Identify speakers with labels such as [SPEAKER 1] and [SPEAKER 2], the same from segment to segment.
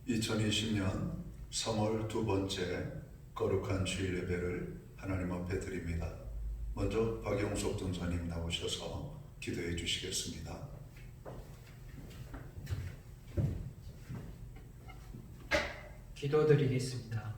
[SPEAKER 1] 2020년 3월 두 번째 거룩한 주일 예배를 하나님 앞에 드립니다. 먼저 박영석 전사님 나오셔서 기도해 주시겠습니다.
[SPEAKER 2] 기도드리겠습니다.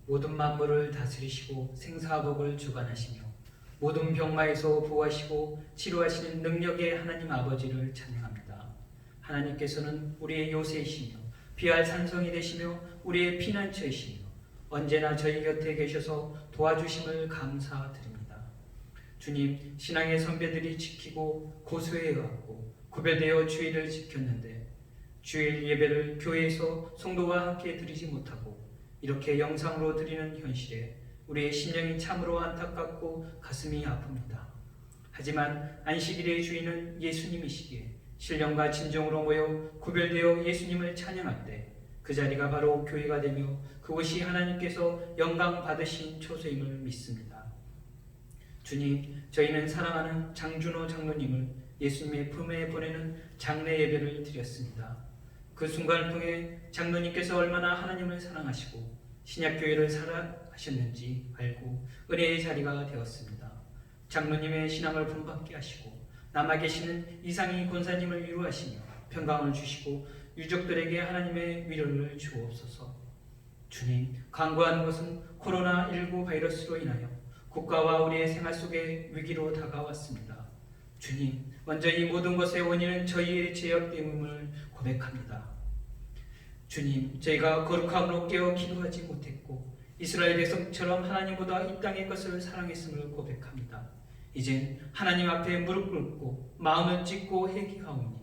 [SPEAKER 2] 모든 만물을 다스리시고 생사복을 주관하시며 모든 병마에서 보호하시고 치료하시는 능력의 하나님 아버지를 찬양합니다. 하나님께서는 우리의 요새이시며 피할 산성이 되시며 우리의 피난처이시며 언제나 저희 곁에 계셔서 도와주심을 감사드립니다. 주님, 신앙의 선배들이 지키고 고수해왔고 구별되어 주일을 지켰는데 주일 예배를 교회에서 성도와 함께 드리지 못하고 이렇게 영상으로 드리는 현실에 우리의 심령이 참으로 안타깝고 가슴이 아픕니다. 하지만 안식일의 주인은 예수님이시기에 신령과 진정으로 모여 구별되어 예수님을 찬양할 때 그 자리가 바로 교회가 되며 그곳이 하나님께서 영광 받으신 초소임을 믿습니다. 주님, 저희는 사랑하는 장준호 장로님을 예수님의 품에 보내는 장례 예배를 드렸습니다. 그 순간을 통해 장로님께서 얼마나 하나님을 사랑하시고 신약교회를 사랑하셨는지 알고 은혜의 자리가 되었습니다. 장로님의 신앙을 본받게 하시고 남아 계시는 이상희 권사님을 위로하시며 평강을 주시고 유족들에게 하나님의 위로를 주옵소서. 주님, 간구하는 것은 코로나19 바이러스로 인하여 국가와 우리의 생활 속에 위기로 다가왔습니다. 주님, 먼저 이 모든 것의 원인은 저희의 죄악됨임을 고백합니다. 주님, 저희가 거룩함으로 깨어 기도하지 못했고 이스라엘 백성처럼 하나님보다 이 땅의 것을 사랑했음을 고백합니다. 이젠 하나님 앞에 무릎 꿇고 마음을 찢고 회개하오니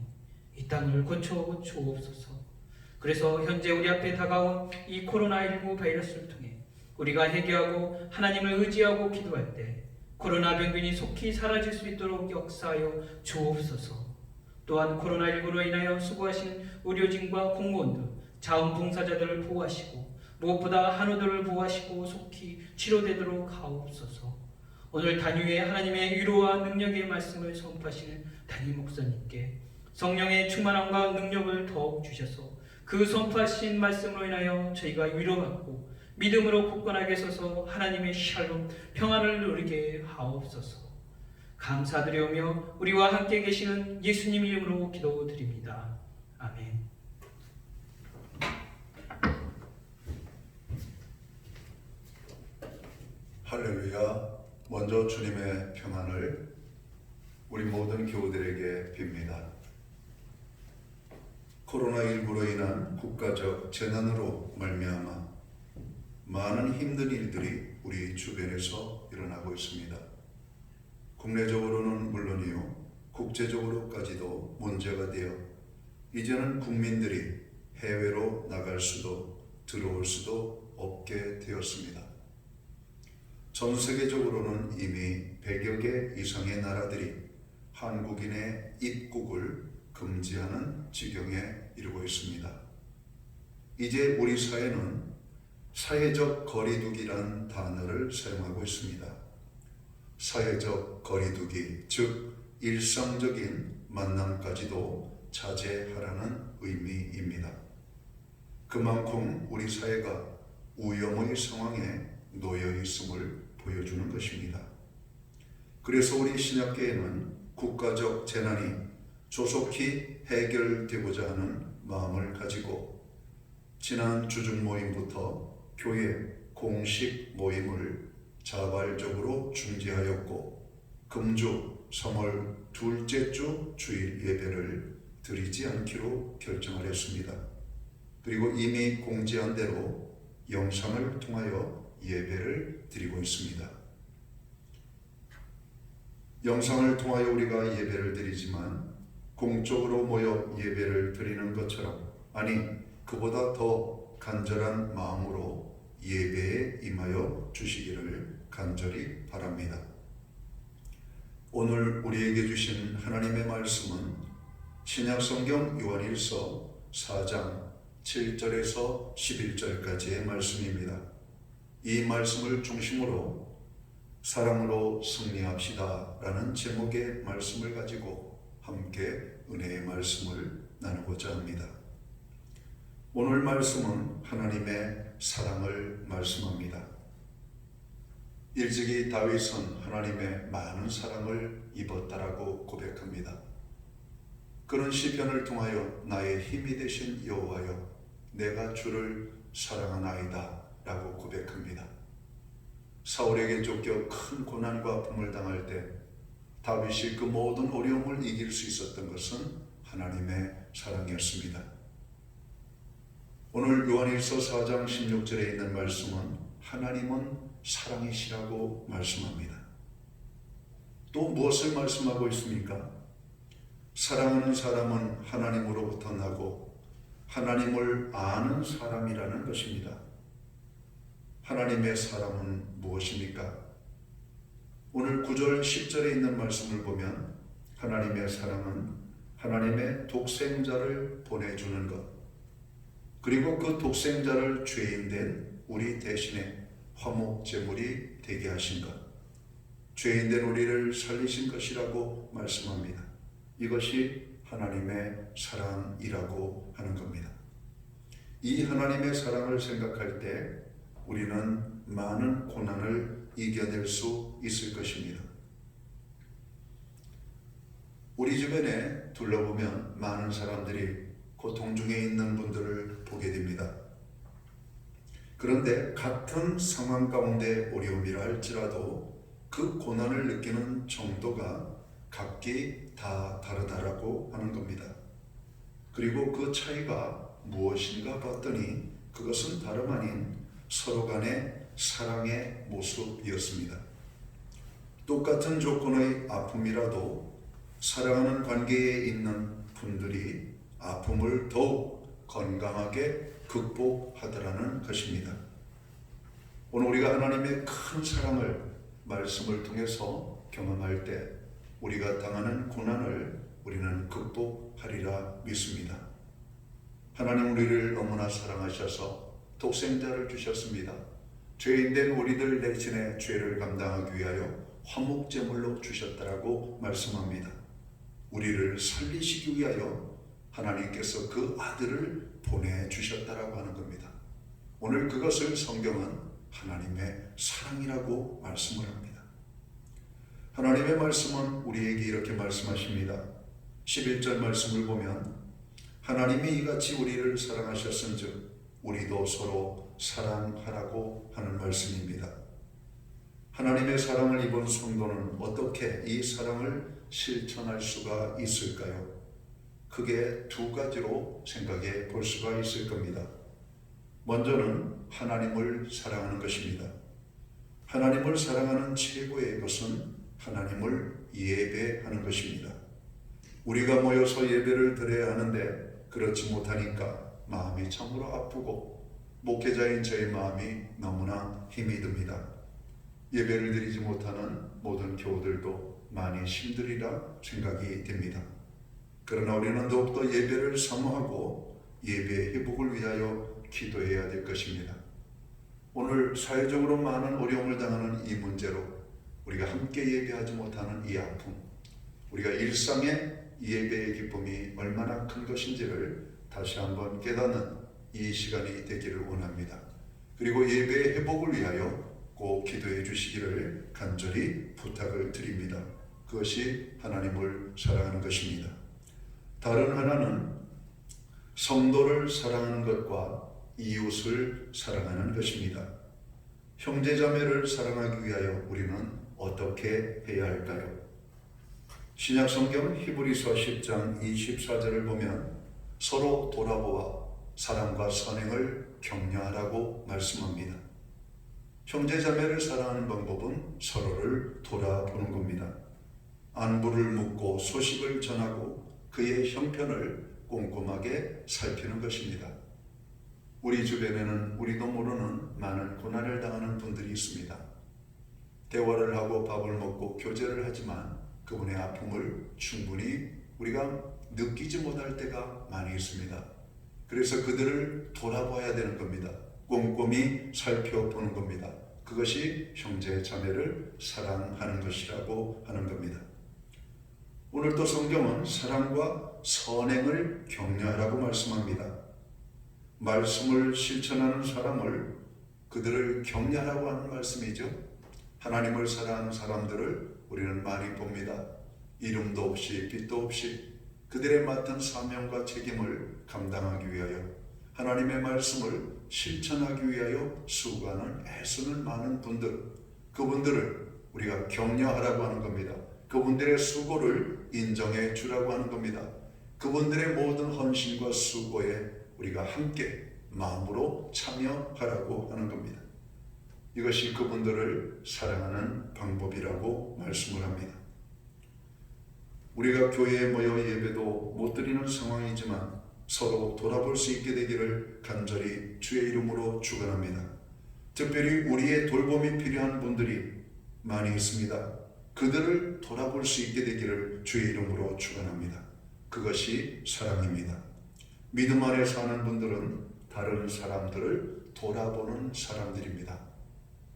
[SPEAKER 2] 이 땅을 고쳐 주옵소서. 그래서 현재 우리 앞에 다가온 이 코로나19 바이러스를 통해 우리가 회개하고 하나님을 의지하고 기도할 때 코로나 병균이 속히 사라질 수 있도록 역사하여 주옵소서. 또한 코로나19로 인하여 수고하시는 의료진과 공무원들, 자원봉사자들을 보호하시고 무엇보다 한우들을 보호하시고 속히 치료되도록 하옵소서. 오늘 단위에 하나님의 위로와 능력의 말씀을 선포하시는 담임 목사님께 성령의 충만함과 능력을 더욱 주셔서 그 선포하신 말씀으로 인하여 저희가 위로받고 믿음으로 굳건하게 서서 하나님의 샬롬 평안을 누리게 하옵소서. 감사드리오며 우리와 함께 계시는 예수님 이름으로 기도드립니다. 아멘.
[SPEAKER 1] 할렐루야. 먼저 주님의 평안을 우리 모든 교우들에게 빕니다. 코로나19로 인한 국가적 재난으로 말미암아 많은 힘든 일들이 우리 주변에서 일어나고 있습니다. 국내적으로는 물론이요, 국제적으로까지도 문제가 되어 이제는 국민들이 해외로 나갈 수도 들어올 수도 없게 되었습니다. 전 세계적으로는 이미 100여 개 이상의 나라들이 한국인의 입국을 금지하는 지경에 이르고 있습니다. 이제 우리 사회는 사회적 거리두기란 단어를 사용하고 있습니다. 사회적 거리두기, 즉 일상적인 만남까지도 자제하라는 의미입니다. 그만큼 우리 사회가 위험의 상황에 놓여 있음을 보여주는 것입니다. 그래서 우리 신약교회는 국가적 재난이 조속히 해결되고자 하는 마음을 가지고 지난 주중 모임부터 교회 공식 모임을 자발적으로 중지하였고 금주 3월 둘째 주 주일 예배를 드리지 않기로 결정을 했습니다. 그리고 이미 공지한 대로 영상을 통하여 예배를 드리고 있습니다. 영상을 통하여 우리가 예배를 드리지만 공적으로 모여 예배를 드리는 것처럼, 아니 그보다 더 간절한 마음으로 예배에 임하여 주시기를 간절히 바랍니다. 오늘 우리에게 주신 하나님의 말씀은 신약성경 요한일서 4장 7절에서 11절까지의 말씀입니다. 이 말씀을 중심으로 사랑으로 승리합시다 라는 제목의 말씀을 가지고 함께 은혜의 말씀을 나누고자 합니다. 오늘 말씀은 하나님의 사랑을 말씀합니다. 일찍이 다윗은 하나님의 많은 사랑을 입었다라고 고백합니다. 그는 시편을 통하여 나의 힘이 되신 여호와여 내가 주를 사랑하나이다 라고 고백합니다. 사울에게 쫓겨 큰 고난과 아픔을 당할 때 다윗이 그 모든 어려움을 이길 수 있었던 것은 하나님의 사랑이었습니다. 오늘 요한일서 4장 16절에 있는 말씀은 하나님은 사랑이시라고 말씀합니다. 또 무엇을 말씀하고 있습니까? 사랑하는 사람은 하나님으로부터 나고 하나님을 아는 사람이라는 것입니다. 하나님의 사랑은 무엇입니까? 오늘 9절 10절에 있는 말씀을 보면 하나님의 사랑은 하나님의 독생자를 보내주는 것, 그리고 그 독생자를 죄인된 우리 대신에 화목제물이 되게 하신 것, 죄인된 우리를 살리신 것이라고 말씀합니다. 이것이 하나님의 사랑이라고 하는 겁니다. 이 하나님의 사랑을 생각할 때 우리는 많은 고난을 이겨낼 수 있을 것입니다. 우리 주변에 둘러보면 많은 사람들이 고통 중에 있는 분들을 보게 됩니다. 그런데 같은 상황 가운데 어려움이라 할지라도 그 고난을 느끼는 정도가 각기 다 다르다라고 하는 겁니다. 그리고 그 차이가 무엇인가 봤더니 그것은 다름 아닌 서로 간의 사랑의 모습이었습니다. 똑같은 조건의 아픔이라도 사랑하는 관계에 있는 분들이 아픔을 더욱 건강하게 극복하더라는 것입니다. 오늘 우리가 하나님의 큰 사랑을 말씀을 통해서 경험할 때 우리가 당하는 고난을 우리는 극복하리라 믿습니다. 하나님 우리를 너무나 사랑하셔서 독생자를 주셨습니다. 죄인된 우리들 대신에 죄를 감당하기 위하여 화목제물로 주셨다라고 말씀합니다. 우리를 살리시기 위하여 하나님께서 그 아들을 보내주셨다라고 하는 겁니다. 오늘 그것을 성경은 하나님의 사랑이라고 말씀을 합니다. 하나님의 말씀은 우리에게 이렇게 말씀하십니다. 11절 말씀을 보면 하나님이 이같이 우리를 사랑하셨은즉 우리도 서로 사랑하라고 하는 말씀입니다. 하나님의 사랑을 입은 성도는 어떻게 이 사랑을 실천할 수가 있을까요? 크게 두 가지로 생각해 볼 수가 있을 겁니다. 먼저는 하나님을 사랑하는 것입니다. 하나님을 사랑하는 최고의 것은 하나님을 예배하는 것입니다. 우리가 모여서 예배를 드려야 하는데 그렇지 못하니까 마음이 참으로 아프고 목회자인 저의 마음이 너무나 힘이 듭니다. 예배를 드리지 못하는 모든 교우들도 많이 힘들이라 생각이 됩니다. 그러나 우리는 더욱더 예배를 사모하고 예배의 회복을 위하여 기도해야 될 것입니다. 오늘 사회적으로 많은 어려움을 당하는 이 문제로 우리가 함께 예배하지 못하는 이 아픔, 우리가 일상의 예배의 기쁨이 얼마나 큰 것인지를 다시 한번 깨닫는 이 시간이 되기를 원합니다. 그리고 예배의 회복을 위하여 꼭 기도해 주시기를 간절히 부탁을 드립니다. 그것이 하나님을 사랑하는 것입니다. 다른 하나는 성도를 사랑하는 것과 이웃을 사랑하는 것입니다. 형제자매를 사랑하기 위하여 우리는 어떻게 해야 할까요? 신약성경 히브리서 10장 24절을 보면 서로 돌아보아 사랑과 선행을 격려하라고 말씀합니다. 형제자매를 사랑하는 방법은 서로를 돌아보는 겁니다. 안부를 묻고 소식을 전하고 그의 형편을 꼼꼼하게 살피는 것입니다. 우리 주변에는 우리도 모르는 많은 고난을 당하는 분들이 있습니다. 대화를 하고 밥을 먹고 교제를 하지만 그분의 아픔을 충분히 우리가 느끼지 못할 때가 많이 있습니다. 그래서 그들을 돌아봐야 되는 겁니다. 꼼꼼히 살펴보는 겁니다. 그것이 형제 자매를 사랑하는 것이라고 하는 겁니다. 오늘 또 성경은 사랑과 선행을 격려하라고 말씀합니다. 말씀을 실천하는 사람을 그들을 격려하라고 하는 말씀이죠. 하나님을 사랑하는 사람들을 우리는 많이 봅니다. 이름도 없이 빛도 없이 그들의 맡은 사명과 책임을 감당하기 위하여 하나님의 말씀을 실천하기 위하여 수고하는 애쓰는 많은 분들, 그분들을 우리가 격려하라고 하는 겁니다. 그분들의 수고를 인정해 주라고 하는 겁니다. 그분들의 모든 헌신과 수고에 우리가 함께 마음으로 참여하라고 하는 겁니다. 이것이 그분들을 사랑하는 방법이라고 말씀을 합니다. 우리가 교회에 모여 예배도 못 드리는 상황이지만 서로 돌아볼 수 있게 되기를 간절히 주의 이름으로 축원합니다. 특별히 우리의 돌봄이 필요한 분들이 많이 있습니다. 그들을 돌아볼 수 있게 되기를 주의 이름으로 축원합니다. 그것이 사랑입니다. 믿음 안에 사는 분들은 다른 사람들을 돌아보는 사람들입니다.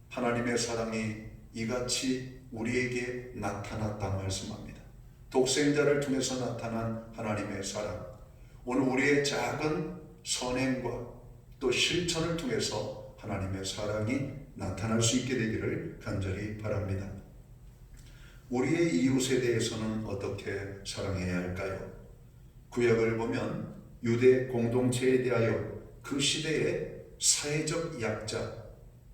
[SPEAKER 1] 하나님의 사랑이 이같이 우리에게 나타났다 말씀합니다. 독생자를 통해서 나타난 하나님의 사랑, 오늘 우리의 작은 선행과 또 실천을 통해서 하나님의 사랑이 나타날 수 있게 되기를 간절히 바랍니다. 우리의 이웃에 대해서는 어떻게 사랑해야 할까요? 구약을 보면 유대 공동체에 대하여 그 시대의 사회적 약자,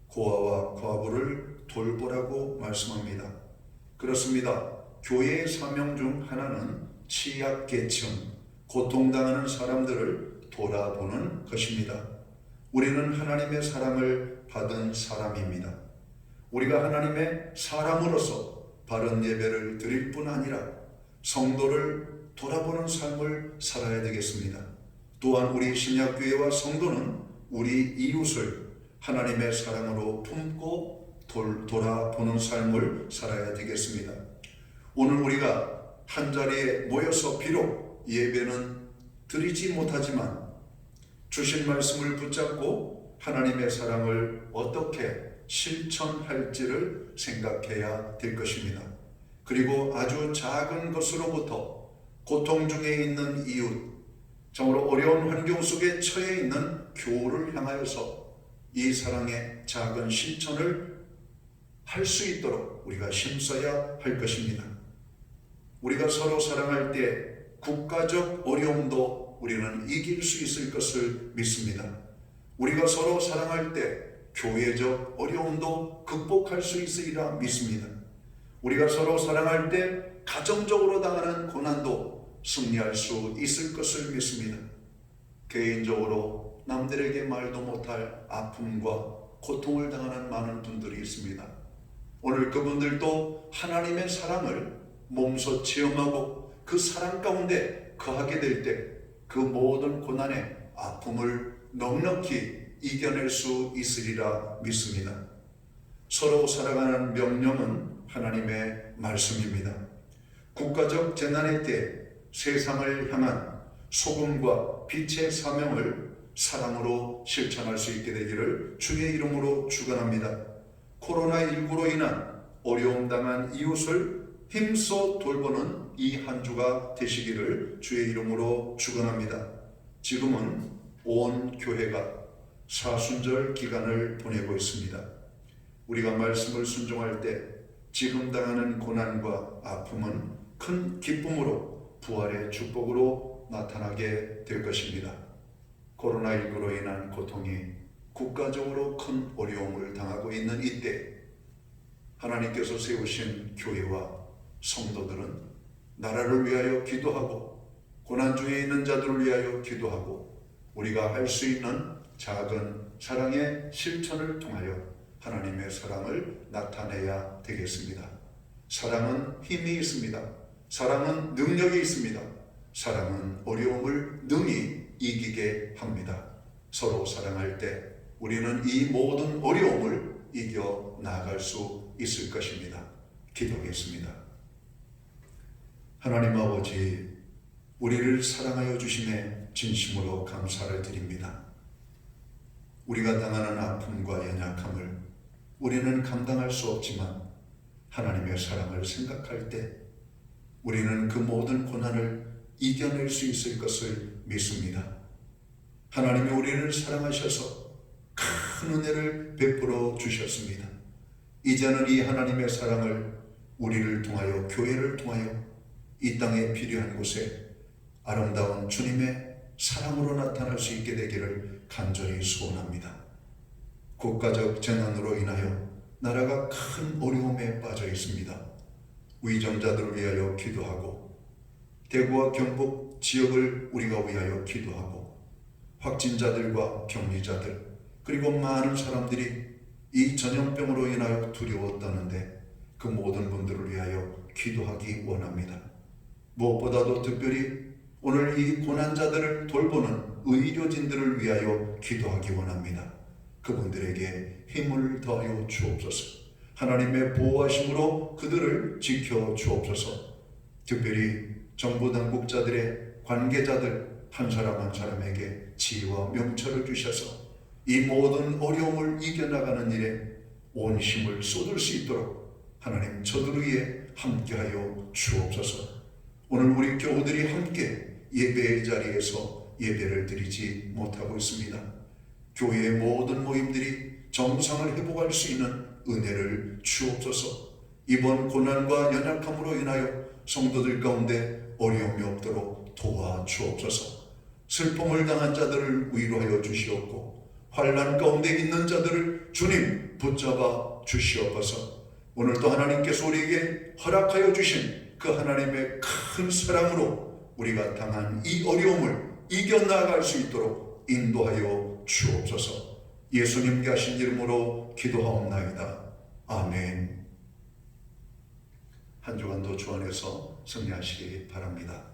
[SPEAKER 1] 고아와 과부를 돌보라고 말씀합니다. 그렇습니다. 교회의 사명 중 하나는 취약계층, 고통당하는 사람들을 돌아보는 것입니다. 우리는 하나님의 사랑을 받은 사람입니다. 우리가 하나님의 사람으로서 바른 예배를 드릴 뿐 아니라 성도를 돌아보는 삶을 살아야 되겠습니다. 또한 우리 신약교회와 성도는 우리 이웃을 하나님의 사랑으로 품고 돌아보는 삶을 살아야 되겠습니다. 오늘 우리가 한자리에 모여서 비록 예배는 드리지 못하지만 주신 말씀을 붙잡고 하나님의 사랑을 어떻게 실천할지를 생각해야 될 것입니다. 그리고 아주 작은 것으로부터 고통 중에 있는 이웃, 정말로 어려운 환경 속에 처해 있는 교우를 향하여서 이 사랑의 작은 실천을 할 수 있도록 우리가 힘써야 할 것입니다. 우리가 서로 사랑할 때 국가적 어려움도 우리는 이길 수 있을 것을 믿습니다. 우리가 서로 사랑할 때 교회적 어려움도 극복할 수 있으리라 믿습니다. 우리가 서로 사랑할 때 가정적으로 당하는 고난도 승리할 수 있을 것을 믿습니다. 개인적으로 남들에게 말도 못할 아픔과 고통을 당하는 많은 분들이 있습니다. 오늘 그분들도 하나님의 사랑을 몸소 체험하고 그 사랑 가운데 거하게 될 때 그 모든 고난의 아픔을 넉넉히 이겨낼 수 있으리라 믿습니다. 서로 사랑하는 명령은 하나님의 말씀입니다. 국가적 재난의 때 세상을 향한 소금과 빛의 사명을 사랑으로 실천할 수 있게 되기를 주의 이름으로 축원합니다. 코로나19로 인한 어려움 당한 이웃을 힘써 돌보는 이 한 주가 되시기를 주의 이름으로 축원합니다. 지금은 온 교회가 사순절 기간을 보내고 있습니다. 우리가 말씀을 순종할 때 지금 당하는 고난과 아픔은 큰 기쁨으로 부활의 축복으로 나타나게 될 것입니다. 코로나19로 인한 고통이 국가적으로 큰 어려움을 당하고 있는 이때 하나님께서 세우신 교회와 성도들은 나라를 위하여 기도하고 고난 중에 있는 자들을 위하여 기도하고 우리가 할 수 있는 작은 사랑의 실천을 통하여 하나님의 사랑을 나타내야 되겠습니다. 사랑은 힘이 있습니다. 사랑은 능력이 있습니다. 사랑은 어려움을 능히 이기게 합니다. 서로 사랑할 때 우리는 이 모든 어려움을 이겨 나아갈 수 있을 것입니다. 기도하겠습니다. 하나님 아버지, 우리를 사랑하여 주심에 진심으로 감사를 드립니다. 우리가 당하는 아픔과 연약함을 우리는 감당할 수 없지만 하나님의 사랑을 생각할 때 우리는 그 모든 고난을 이겨낼 수 있을 것을 믿습니다. 하나님이 우리를 사랑하셔서 큰 은혜를 베풀어 주셨습니다. 이제는 이 하나님의 사랑을 우리를 통하여, 교회를 통하여 이 땅에 필요한 곳에 아름다운 주님의 사랑으로 나타날 수 있게 되기를 간절히 소원합니다. 국가적 재난으로 인하여 나라가 큰 어려움에 빠져 있습니다. 위정자들을 위하여 기도하고 대구와 경북 지역을 우리가 위하여 기도하고 확진자들과 격리자들 그리고 많은 사람들이 이 전염병으로 인하여 두려워 떠는데 그 모든 분들을 위하여 기도하기 원합니다. 무엇보다도 특별히 오늘 이 고난자들을 돌보는 의료진들을 위하여 기도하기 원합니다. 그분들에게 힘을 더하여 주옵소서. 하나님의 보호하심으로 그들을 지켜 주옵소서. 특별히 정부 당국자들의 관계자들 한 사람 한 사람에게 지혜와 명철을 주셔서 이 모든 어려움을 이겨나가는 일에 온 힘을 쏟을 수 있도록 하나님 저들 위에 함께하여 주옵소서. 오늘 우리 교우들이 함께 예배의 자리에서 예배를 드리지 못하고 있습니다. 교회의 모든 모임들이 정상을 회복할 수 있는 은혜를 주옵소서. 이번 고난과 연약함으로 인하여 성도들 가운데 어려움이 없도록 도와주옵소서. 슬픔을 당한 자들을 위로하여 주시옵고 환난 가운데 있는 자들을 주님 붙잡아 주시옵소서. 오늘도 하나님께서 우리에게 허락하여 주신 그 하나님의 큰 사랑으로 우리가 당한 이 어려움을 이겨나갈 수 있도록 인도하여 주옵소서. 예수님께 하신 이름으로 기도하옵나이다. 아멘. 한 주간도 주 안에서 승리하시기 바랍니다.